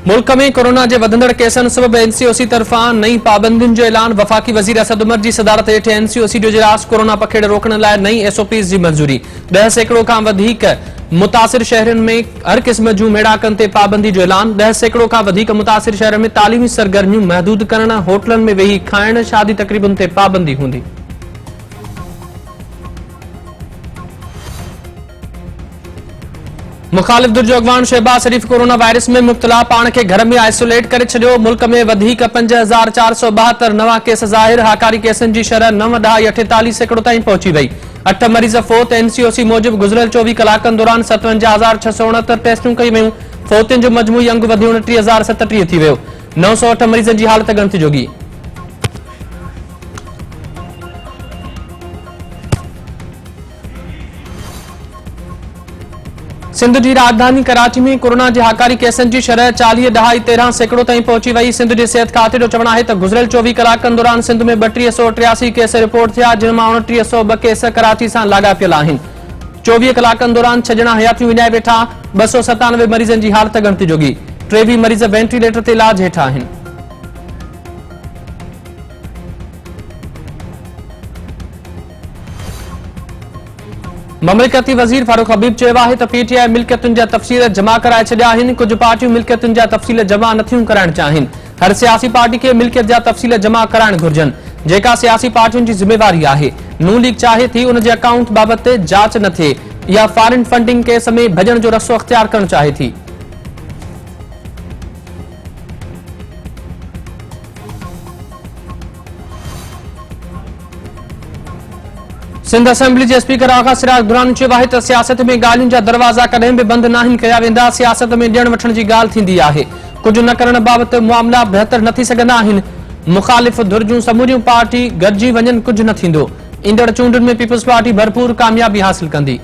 मुल्क में कोरोना के वधंदड़ केसन सबब एनसीओसी तरफा नई पाबंदियों जो ऐलान। वफाकी वजीर असद उमर की सदारत हेठ एनसीओसी जो इजलास। कोरोना पखेड़ रोकण लाइ नई एसओपीज़ की मंजूरी। 10 सैकड़ों खां वधीक मुतासिर शहरन में हर किस्म जूं मेड़ाकन ते पाबंदी जो ऐलान। 10 सैकड़ों खां वधीक मुतासिर शहर में तालीमी सरगर्मियों महदूद करण। होटलन में वेही खाइण, शादी तकरीबन ते पाबंदी हूंदी। मुखालिफ धुर जो अगवान शहबाज शरीफ कोरोना वायरस में मुब्तला। पान के घर में आइसोलेट करे छड़ियो। मुल्क में वधीक 5472 नवा केस ज़ाहिर। हाकारी केसन की शरह 9.48 सैकड़ों ताईं पहुंची वही। 8 मरीज फोत। एनसीओसी मूजिब गुज़रियल 24 कलाकनि दौरान 57,669 टेस्टूं कई वयूं। फोतियुनि जो मजमूई अंग वधी 29,037 थी वियो। 908 मरीजनि जी हालत गणित जोगी। सिंध की राजधानी कराची में कोरोना के हाकारी केसन की शरह 40.13 सैकड़ों ताईं पहुंची वही। सिंध के सेहत खाते जो चवण है तो गुज़रियल 24 कलाकनि दौरान सिंध में 3283 केस रिपोर्ट थिया, जिन मां 2902 केस कराची से लागापियल आहिनि। 24 कलाकनि दौरान 6 ॼणा हयातियूं विञाए वेठा। 297 मरीजनि की हालत गणित जोगी। 23 मरीज वेंटिलेटर ते इलाज हेठा आहिनि। ममलिकती वजीर फारूक हबीब चयो आहे त पीटीआई मिल्कियतुनि जा तफ़सील जमा कराए छॾिया आहिनि। कुछ पार्टियूं मिल्कियतुनि जा तफ़सील जमा नथियूं कराइण चाहिनि। हर सियासी पार्टी के मिल्कियत जा तफ़सील जमा कराइण घुर्जनि, जेका सियासी पार्टियुनि जी ज़िम्मेवारी आहे। नून लीग चाहे थी उन जे अकाउंट बाबति जांच न थिए या फॉरेन फंडिंग केस में भॼण जो रस्तो अख्तियार करणु चाहे थी। सिंध असेंबली के स्पीकर आगा सिराज दुरानी चयो आहे त सियासत में ॻाल्हियुनि जा दरवाज़ा कॾहिं बि बंदि नाहिनि कया वेंदा। सियासत में ॾियण वठण जी ॻाल्हि थींदी आहे। कुछ न करण बाबति मामला बहितर न थी सघंदा आहिनि। मुखालिफ़ धुर जूं समूरियूं पार्टी गॾिजी वञनि कुछ न थींदो। ईंदड़ चूंडुनि में पीपल्स पार्टी भरपूर कामयाबी हासिल कंदी।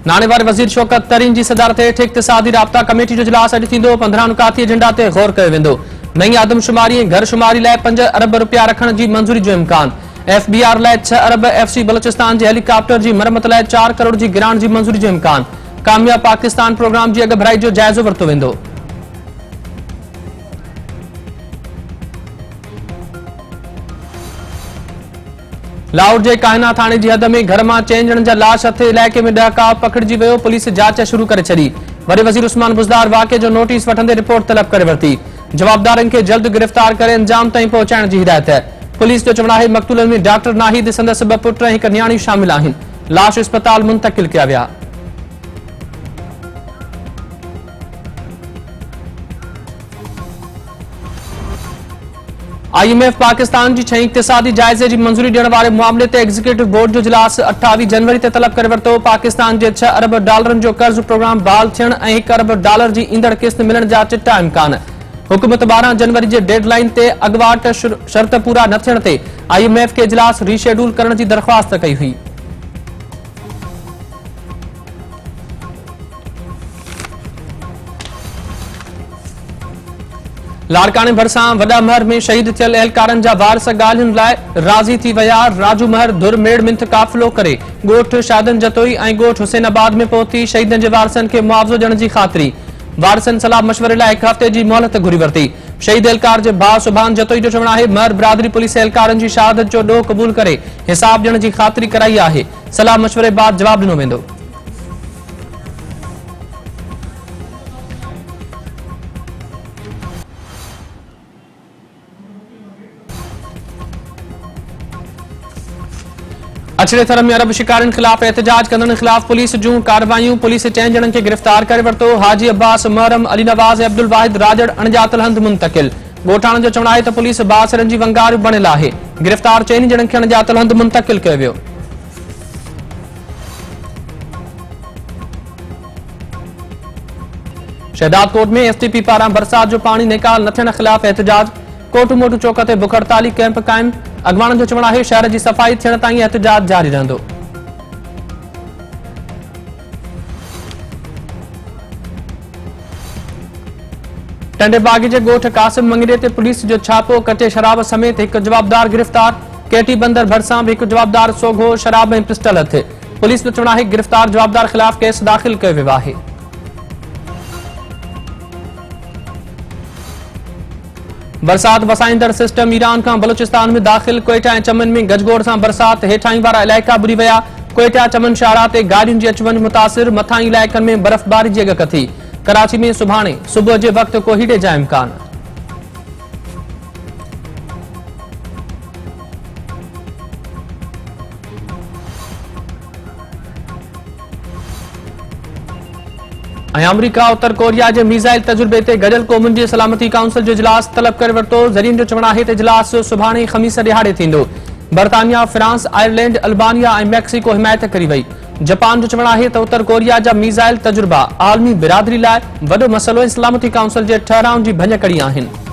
नाणेवार वजीर शौकत तरीन की सदारत हेठ इक़्तिसादी राब्ता कमेटी जो इजलास अॼु थींदो। 15 नुकाती एजेंडा ते गौर कयो वेंदो। नई आदमशुमारी ऐं घरशुमारी लाइ 5 अरब रुपया रखण जी मंजूरी जो इम्कान। एफबीआर लाइ 6 अरब एफसी बलोचिस्तान जे हेलीकॉप्टर की मरम्मत लाइ 4 करोड़ की ग्रांट की मंजूरी जो इम्कान। कामयाब पाकिस्तान प्रोग्राम की अग भराई जो जायज़ो वरितो वेंदो। लाहौर के कायना थाने की हद में घर में 4 ॼणनि जा लाश हथे इलाके में डहका पकड़जी वियो। पुलिस जांच शुरू करे छड़ी। वरी वजीर उस्मान बुज़दार वाक़े जो नोटिस वठंदे रिपोर्ट तलब करे वरिती। जवाबदारनि के जल्द गिरफ्तार करे अंजाम ताईं पहुंचाइण की हिदायत है। पुलिस जो चवण है मक़तूलनि में डॉक्टर नाहिद, संदसि 2 पुट ऐं हिक न्याणी शामिल आहिनि। लाश अस्पताल मुंतकिल किया विया। IMF पाकिस्तान की 6 इक़्तिसादी जायजे की मंजूरी ॾियण वारे मामले ते एग्जीक्यूटिव बोर्ड जो इजलास 28 जनवरी ते तलब करे वरितो। पाकिस्तान के 6 अरब डॉलरनि जो कर्ज प्रोग्राम बहाल थियण ऐं 1 अरब डॉलर की ईंदड़ किस्त मिलण जा चिट्टा इम्कान। हुकूमत 12 जनवरी के डेडलाइन ते अॻुवाट शर्त पूरा न थियण ते IMF के इजलास रीशेड्यूल करण की दरख्वास्त कई हुई। लाड़काने भरसा वडा महर में शहीद थियल एहलकारन जा वारस ॻाल्हियुनि लाइ राज़ी थी विया। राजू महर धुर मेड़ मिंथ काफ़िलो करे ॻोठ शादन जतोई ऐं ॻोठ हुसैनाबाद में पहुती शहीदनि जे वारसनि खे मुआवज़ो ॾियण जी ख़ातिरी। वारसनि सलाह मशवरे लाइ 1 हफ़्ते की मोहलत घुरी वरिती। शहीद एहलकार के भाउ सुभान जतोई जो चवण है महर बिरादरी पुलिस एहलकारनि की शहादत जो ॾोह क़बूल करे हिसाब ॾियण की ख़ातिरी कराई है। सलाह मशवरे बाद जवाब ॾिनो वेंदो। अछड़े थर में अरब शिकारिन खिलाफ एहतजाज कंदड़नि खिलाफ पुलिस जूं कार्रवाइयूं। पुलिस 4 ॼणनि खे गिरफ्तार करे वरितो। हाजी अब्बास, महरम, अली नवाज, अब्दुल वाहिद राजड़ अणॼातल हंध मुंतकिल। ॻोठाणनि जो चवण आहे त पुलिस बासरनि जी वंगार बणियल आहे। गिरफ्तार 4 ॼणनि खे अणॼातल हंध मुंतकिल कयो वियो। शहदाद कोट में एसटीपी पारां बरसात जो पानी निकाल न थियण खिलाफ एहतजाज। कोटू मोटू चौक ते बुख हड़ताली कैंप कायम। अगवाणनि जो चवण है शहर की सफाई थियण ताईं एहतजाज जारी रहंदो। टंडे बागी के ॻोठ कासिम मंगरे ते पुलिस जो छापो। कटे शराब समेत एक जवाबदार गिरफ्तार। केटी बंदर भरिसां बि हिकु जवाबदार सोघो शराब ऐं पिस्टल हथ। पुलिस जो चवणु आहे गिरफ़्तार जवाबदार ख़िलाफ़ केस दाख़िल कयो वियो आहे। बरसात वसाईंदड़ सिस्टम ईरान खां बलूचिस्तान में दाख़िल। कोयटा ऐं चमन में गजगोड़ सां बरसात। हेठाहीं वारा इलाइक़ा बुरी विया। कोयटा चमन शाहरा ते गाॾियुनि जी अचु वञु मुतासिर। मथां इलाइक़नि में बर्फ़बारी जी अॻकथी थी। कराची में सुभाणे सुबुह जे वक़्तु कोहीड़े जा इम्कान। अमेरिका उत्तर कोरिया के मीज़ाइल तजुर्बे ते गडियल क़ौमुनि जी सलामती काउंसिल जो इजलास तलब करे वरितो। ज़रीन जो चवणु आहे त इजलास सुभाणे ख़मीस ॾियारे थींदो। बरतानिया, फ्रांस, आयरलैंड, अल्बानिया ऐं मैक्सिको हिमायत करी वई। जापान जो चवणु आहे त उत्तर कोरिया जा मीज़ाइल तजुर्बा आलमी बिरादरी लाइ वॾो मसइलो ऐं सलामती काउंसिल जे ठहराउ जी भञकड़ी आहिनि।